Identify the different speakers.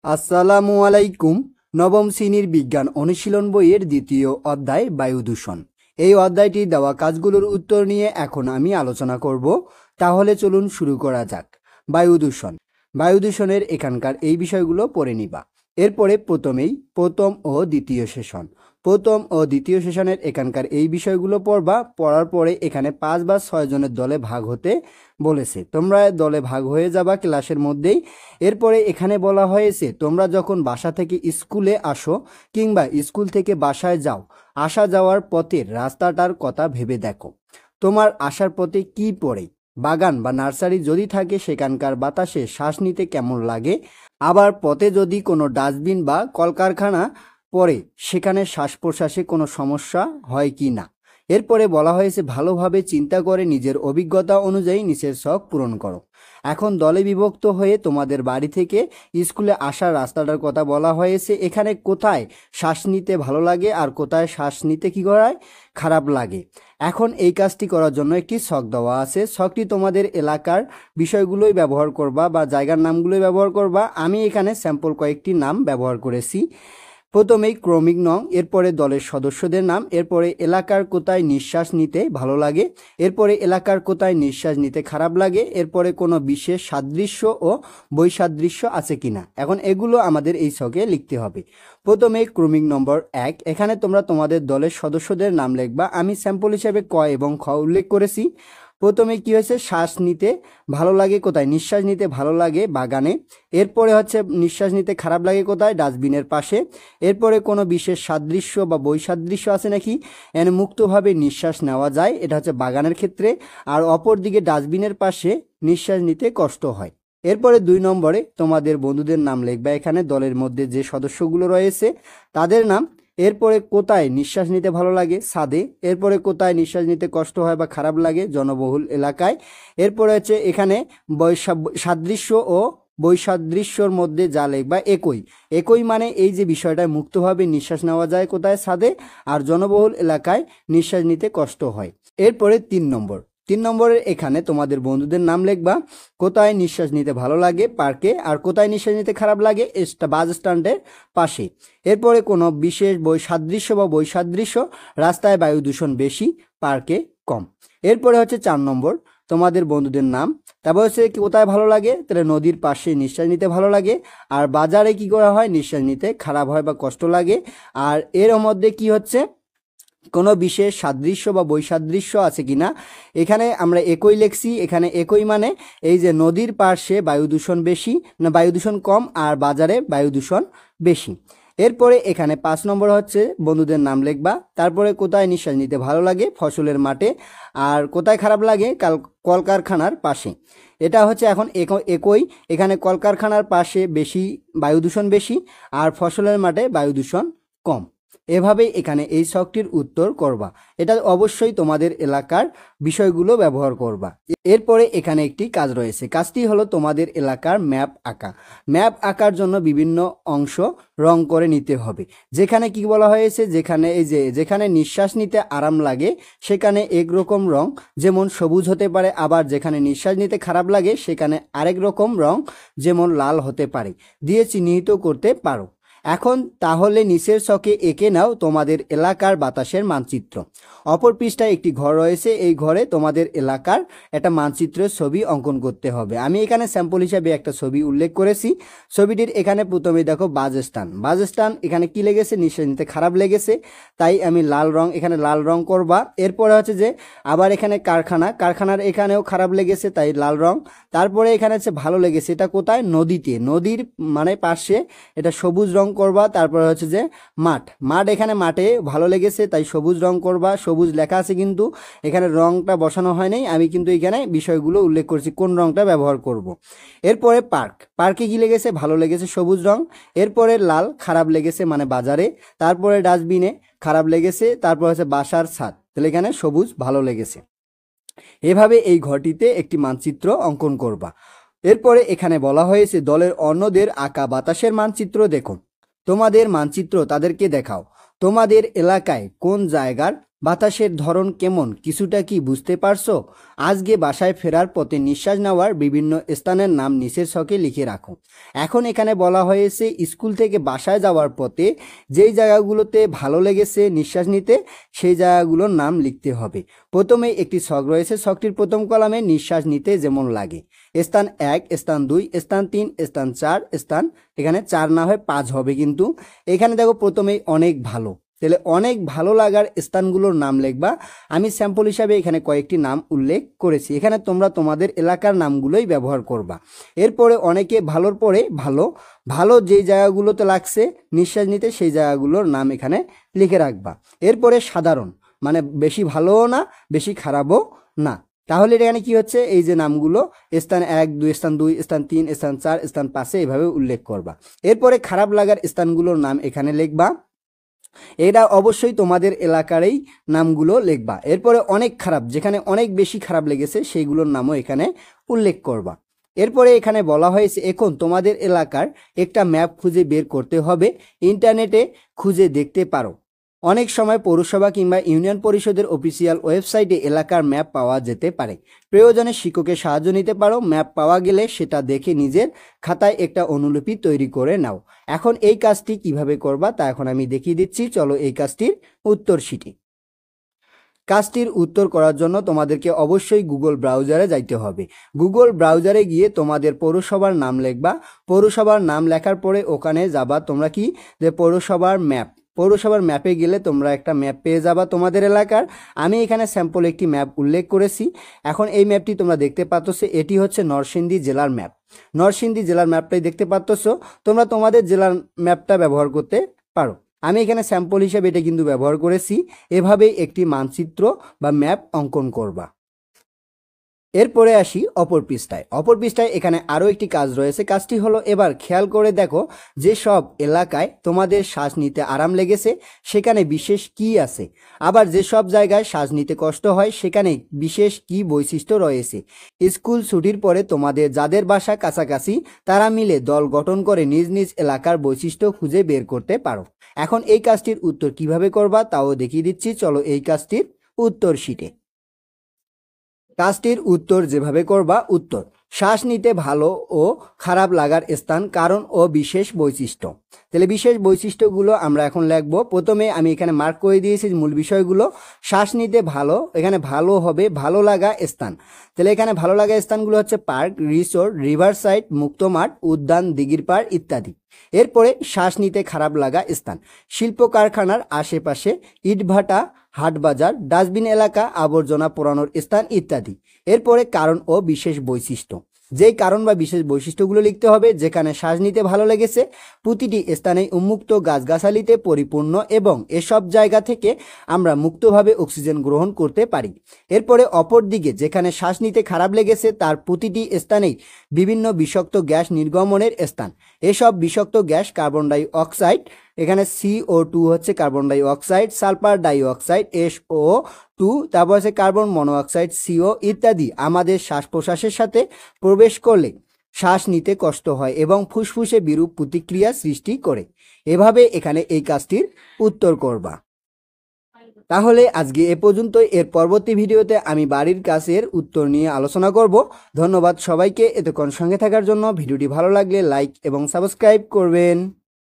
Speaker 1: আসসালামু আলাইকুম। নবম শ্রেণীর বিজ্ঞান অনুশীলন বইয়ের দ্বিতীয় অধ্যায় বায়ু দূষণ। এই অধ্যায়টি দেওয়া কাজগুলোর উত্তর নিয়ে এখন আমি আলোচনা করব। তাহলে চলুন শুরু করা যাক। বায়ু দূষণ। বায়ু দূষণের এখানকার এই বিষয়গুলো পড়ে নিবা। এরপরে প্রথম ও দ্বিতীয় সেশন। প্রথম ও দ্বিতীয় সেশনের এখানকার এই বিষয়গুলো পড়বা। পড়ার পরে এখানে 5 বা 6 জনের দলে ভাগ হতে বলেছে। তোমরা দলে ভাগ হয়ে যাবা ক্লাসের মধ্যেই। এরপরে এখানে বলা হয়েছে তোমরা যখন বাসা থেকে স্কুলে আসো কিংবা স্কুল থেকে বাসায় যাও, আসা যাওয়ার পথের রাস্তাটার কথা ভেবে দেখো। তোমার আসার পথে কি পড়ে? বাগান বা নার্সারি যদি থাকে সেখানকার বাতাসে শ্বাস নিতে কেমন লাগে? আবার পথে যদি কোনো ডাস্টবিন বা কলকারখানা পড়ে সেখানে শ্বাস প্রশ্বাসে কোনো সমস্যা হয় কি না? এরপরে বলা হয়েছে ভালোভাবে চিন্তা করে নিজের অভিজ্ঞতা অনুযায়ী নিচের শখ পূরণ করো। এখন দলে বিভক্ত হয়ে তোমাদের বাড়ি থেকে স্কুলে আসার রাস্তাটার কথা বলা হয়েছে। এখানে কোথায় শ্বাস নিতে ভালো লাগে আর কোথায় শ্বাস নিতে কি করায় খারাপ লাগে। এখন এই কাজটি করার জন্য একটি ছক দেওয়া আছে। ছকটি তোমাদের এলাকার বিষয়গুলোই ব্যবহার করবা বা জায়গার নামগুলোই ব্যবহার করবা। আমি এখানে স্যাম্পল কয়েকটি নাম ব্যবহার করেছি। প্রথমেই ক্রমিক নং, এরপরে দলের সদস্যদের নাম, এরপরে এলাকার কোথায় নিঃশ্বাস নিতে ভালো লাগে, এরপরে এলাকার কোথায় নিঃশ্বাস নিতে খারাপ লাগে, এরপরে কোনো বিশেষ সাদৃশ্য ও বৈসাদৃশ্য আছে কিনা। এখন এগুলো আমাদের এই ছকে লিখতে হবে। প্রথমে ক্রমিক নম্বর 1, এখানে তোমরা তোমাদের দলের সদস্যদের নাম লিখবা। আমি স্যাম্পল হিসেবে ক এবং খ উল্লেখ করেছি। প্রথমে কি হয়েছে, শ্বাস নিতে ভালো লাগে কোথায়? নিঃশ্বাস নিতে ভালো লাগে বাগানে। এরপরে হচ্ছে নিঃশ্বাস নিতে খারাপ লাগে কোথায়? ডাস্টবিনের পাশে। এরপরে কোনো বিশেষ সাদৃশ্য বা বৈসাদৃশ্য আছে নাকি? এখানে মুক্তভাবে নিঃশ্বাস নেওয়া যায়, এটা হচ্ছে বাগানের ক্ষেত্রে। আর অপর দিকে ডাস্টবিনের পাশে নিঃশ্বাস নিতে কষ্ট হয়। এরপরে 2 নম্বরে তোমাদের বন্ধুদের নাম লিখবে, এখানে দলের মধ্যে যে সদস্যগুলো রয়েছে তাদের নাম। এরপরে কোথায় নিঃশ্বাস নিতে ভালো লাগে? ছাদে। এরপরে কোথায় নিঃশ্বাস নিতে কষ্ট হয় বা খারাপ লাগে? জনবহুল এলাকায়। এরপরে হচ্ছে এখানে সাদৃশ্য ও বৈসাদৃশ্যর মধ্যে যা লিখবা একই। একই মানে এই যে বিষয়টায় মুক্তভাবে নিঃশ্বাস নেওয়া যায় কোথায়? ছাদে। আর জনবহুল এলাকায় নিঃশ্বাস নিতে কষ্ট হয়। এরপরে 3 নম্বর। 3 নম্বরের এখানে তোমাদের বন্ধুদের নাম লিখবা। কোথায় নিঃশ্বাস নিতে ভালো লাগে? পার্কে। আর কোথায় নিঃশ্বাস নিতে খারাপ লাগে? বাস স্ট্যান্ডের পাশে। এরপরে কোনো বিশেষ সাদৃশ্য বা বৈসাদৃশ্য, রাস্তায় বায়ু দূষণ বেশি, পার্কে কম। এরপরে হচ্ছে 4 নম্বর, তোমাদের বন্ধুদের নাম। তারপর হচ্ছে কোথায় ভালো লাগে? তাহলে নদীর পাশে নিঃশ্বাস নিতে ভালো লাগে। আর বাজারে কি করা হয়? নিঃশ্বাস নিতে খারাপ হয় বা কষ্ট লাগে। আর এর মধ্যে কি হচ্ছে, কোনো বিশেষ সাদৃশ্য বা বৈসাদৃশ্য আছে কিনা। এখানে আমরা একই লিখছি। এখানে একই মানে এই যে নদীর পাশে বায়ু দূষণ বেশি না বায়ু দূষণ কম, আর বাজারে বায়ু দূষণ বেশি। এরপরে এখানে 5 নম্বর হচ্ছে বন্ধুদের নাম লিখবা। তারপরে কোথায় নিঃশ্বাস নিতে ভালো লাগে? ফসলের মাঠে। আর কোথায় খারাপ লাগে? কলকারখানার পাশে। এটা হচ্ছে এখন একই। এখানে কলকারখানার পাশে বেশি বায়ু দূষণ বেশি, আর ফসলের মাঠে বায়ু দূষণ কম। এভাবেই এখানে এই ছকটির উত্তর করবা। এটা অবশ্যই তোমাদের এলাকার বিষয়গুলো ব্যবহার করবা। এরপরে এখানে একটি কাজ রয়েছে। কাজটি হলো তোমাদের এলাকার ম্যাপ আঁকা। ম্যাপ আঁকার জন্য বিভিন্ন অংশ রং করে নিতে হবে। যেখানে কি বলা হয়েছে, যেখানে এই যে যেখানে নিঃশ্বাস নিতে আরাম লাগে সেখানে একরকম রং, যেমন সবুজ হতে পারে। আবার যেখানে নিঃশ্বাস নিতে খারাপ লাগে সেখানে আরেক রকম রং, যেমন লাল হতে পারে, দিয়ে চিহ্নিত করতে পারো। এখন তাহলে নিচের ছকে এঁকে নাও তোমাদের এলাকার বাতাসের মানচিত্র। অপর পৃষ্ঠায় একটি ঘর রয়েছে, এই ঘরে তোমাদের এলাকার একটা মানচিত্রের ছবি অঙ্কন করতে হবে। আমি এখানে স্যাম্পল হিসাবে একটা ছবি উল্লেখ করেছি। ছবিটির এখানে প্রথমে দেখো বাসস্ট্যান্ড এখানে কি লেগেছে? নিঃশ্বাস নিতে খারাপ লেগেছে, তাই আমি লাল রং, এখানে লাল রং করবা। এরপরে হচ্ছে যে আবার এখানে কারখানার এখানেও খারাপ লেগেছে, তাই লাল রং। তারপরে এখানে হচ্ছে ভালো লেগেছে, এটা কোথায়? নদীর মানে পাশে, এটা সবুজ রং করবা। তারপরে হচ্ছে যে মাঠ এখানে মাঠে ভালো লেগেছে, তাই সবুজ রং করবা। সবুজ লেখা আছে কিন্তু এখানে রংটা বসানো হয় নাই। আমি কিন্তু এখানে বিষয়গুলো উল্লেখ করছি কোন রংটা ব্যবহার করব। এরপরে পার্কে কি লেগেছে? ভালো লেগেছে, সবুজ রং। এরপরে লাল, খারাপ লেগেছে মানে বাজারে। তারপরে ডাস্টবিনে, খারাপ লেগেছে। তারপর হচ্ছে বাসার ছাদ, তাহলে এখানে সবুজ, ভালো লেগেছে। এভাবে এই ঘরটিতে একটি মানচিত্র অঙ্কন করবা। এরপরে এখানে বলা হয়েছে দলের অন্যদের আঁকা বাতাসের মানচিত্র দেখো। তোমাদের মানচিত্র তাদেরকে দেখাও। তোমাদের এলাকায় কোন জায়গার বাতাসের ধরন কেমন কিছুটা কি বুঝতে পারছো? আজকে বাসায় ফেরার পথে নিঃশ্বাস নেওয়ার বিভিন্ন স্থানের নাম নিচের ছকে লিখে রাখো। এখন এখানে বলা হয়েছে স্কুল থেকে বাসায় যাওয়ার পথে যেই জায়গাগুলোতে ভালো লেগেছে নিঃশ্বাস নিতে সেই জায়গাগুলোর নাম লিখতে হবে। প্রথমে একটি ছক রয়েছে, ছকটির প্রথম কলামে নিঃশ্বাস নিতে যেমন লাগে। স্থান 1, স্থান 2, স্থান 3, স্থান 4, স্থান এখানে 4 না হয় 5 হবে, কিন্তু এখানে দেখো প্রথমেই অনেক ভালো, তাহলে অনেক ভালো লাগার স্থানগুলোর নাম লিখবা। আমি স্যাম্পল হিসাবে এখানে কয়েকটি নাম উল্লেখ করেছি, এখানে তোমরা তোমাদের এলাকার নামগুলোই ব্যবহার করবা। এরপরে অনেকে ভালোর পরে ভালো ভালো যেই জায়গাগুলোতে লাগছে নিঃশ্বাস নিতে সেই জায়গাগুলোর নাম এখানে লিখে রাখবা। এরপরে সাধারণ মানে বেশি ভালোও না বেশি খারাপও না। তাহলে এখানে কি হচ্ছে, এই যে নামগুলো স্থান 1, 2, স্থান 2, স্থান 3, স্থান 4, স্থান 5 এইভাবে উল্লেখ করবা। এরপরে খারাপ লাগার স্থানগুলোর নাম এখানে লিখবা, এটা অবশ্যই তোমাদের এলাকারই নামগুলো লিখবা। এরপরে অনেক খারাপ, যেখানে অনেক বেশি খারাপ লেগেছে সেইগুলোর নামও এখানে উল্লেখ করবা। এরপরে এখানে বলা হয়েছে এখন তোমাদের এলাকার একটা ম্যাপ খুঁজে বের করতে হবে, ইন্টারনেটে খুঁজে দেখতে পারো। অনেক সময় পৌরসভা কিংবা ইউনিয়ন পরিষদের অফিসিয়াল ওয়েবসাইটে এলাকার ম্যাপ পাওয়া যেতে পারে। প্রয়োজনে শিক্ষকের সাহায্য নিতে পারো। ম্যাপ পাওয়া গেলে সেটা দেখে নিজের খাতায় একটা অনুলিপি তৈরি করে নাও। এখন এই কাজটি কিভাবে করবা তা এখন আমি দেখিয়ে দিচ্ছি, চলো এই কাজটির উত্তর শিটি। কাজটির উত্তর করার জন্য তোমাদেরকে অবশ্যই গুগল ব্রাউজারে যাইতে হবে। গুগল ব্রাউজারে গিয়ে তোমাদের পৌরসভার নাম লিখবা। পৌরসভার নাম লেখার পরে ওখানে যাবা তোমরা কি যে পৌরসভার ম্যাপ, পৌরসভার ম্যাপে গেলে তোমরা একটা ম্যাপ পেয়ে যাবা তোমাদের এলাকার। আমি এখানে স্যাম্পল একটি ম্যাপ উল্লেখ করেছি। এখন এই ম্যাপটি তোমরা দেখতে পাচ্ছ, এটি হচ্ছে নরসিংদী জেলার ম্যাপ। নরসিংদী জেলার ম্যাপটাই দেখতে পাচ্ছ, তোমরা তোমাদের জেলার ম্যাপটা ব্যবহার করতে পারো। আমি এখানে স্যাম্পল হিসেবে এটা কিন্তু ব্যবহার করেছি। এভাবেই একটি মানচিত্র বা ম্যাপ অঙ্কন করবা। এরপরে আসি অপর পৃষ্ঠায়। অপর পৃষ্ঠায় এখানে আরও একটি কাজ রয়েছে। কাজটি হলো, এবার খেয়াল করে দেখো যে সব এলাকায় তোমাদের শ্বাস নিতে আরাম লেগেছে সেখানে বিশেষ কি আছে, আবার যে সব জায়গায় শ্বাস নিতে কষ্ট হয় সেখানে বিশেষ কি বৈশিষ্ট্য রয়েছে। স্কুল ছুটির পরে তোমাদের যাদের বাসা কাছাকাছি তারা মিলে দল গঠন করে নিজ নিজ এলাকার বৈশিষ্ট্য খুঁজে বের করতে পারো। এখন এই কাজটির উত্তর কিভাবে করবা তাও দেখিয়ে দিচ্ছি, চলো এই কাজটির উত্তর শিটে। কাজটির উত্তর যেভাবে করবা, উত্তর শ্বাস নিতে ভালো ও খারাপ লাগার স্থান, কারণ ও বিশেষ বৈশিষ্ট্য। তাহলে বিশেষ বৈশিষ্ট্যগুলো আমরা এখন লিখবো। প্রথমে আমি এখানে মার্ক করে দিয়েছি মূল বিষয়গুলো। শ্বাস নিতে ভালো, এখানে ভালো হবে ভালো লাগা স্থান। তাহলে এখানে ভালো লাগা স্থানগুলো হচ্ছে পার্ক, রিসোর্ট, রিভার সাইড, মুক্ত মাঠ, উদ্যান, দিঘির পাড় ইত্যাদি। এরপরে শ্বাস নিতে খারাপ লাগা স্থান, শিল্প কারখানার আশেপাশে, ইটভাটা, হাট বাজার, ডাস্টবিন এলাকা, আবর্জনা পোড়ানোর স্থান ইত্যাদি। এরপরে কারণ ও বিশেষ বৈশিষ্ট্য, যেই কারণ বা বিশেষ বৈশিষ্ট্যগুলো লিখতে হবে। যেখানে শ্বাস নিতে ভালো লেগেছে, প্রতিটি স্থানে উন্মুক্ত গাছগাছালিতে পরিপূর্ণ এবং এসব জায়গা থেকে আমরা মুক্তভাবে অক্সিজেন গ্রহণ করতে পারি। এরপরে অপর দিকে যেখানে শ্বাস নিতে খারাপ লেগেছে তার প্রতিটি স্থানেই বিভিন্ন বিষাক্ত গ্যাস নির্গমনের স্থান। এসব বিষাক্ত গ্যাস কার্বন ডাই অক্সাইড, এখানে CO2 হচ্ছে carbon die oxide, sulphur die oxide SO2, তারপর হচ্ছে কার্বন মনোঅক্সাইড CO ইত্যাদি আমাদের শ্বাস প্রশ্বাসের সাথে প্রবেশ করলে শ্বাস নিতে কষ্ট হয় এবং ফুসফুসে বিরূপ প্রতিক্রিয়া সৃষ্টি করে। এভাবে এখানে এই কাজটির উত্তর করবা। তাহলে আজকে এ পর্যন্ত। এর পরবর্তী ভিডিওতে আমি বাড়ির কাজের উত্তর নিয়ে আলোচনা করব। ধন্যবাদ সবাইকে এতক্ষণ সঙ্গে থাকার জন্য। ভিডিওটি ভালো লাগলে লাইক এবং সাবস্ক্রাইব করবেন।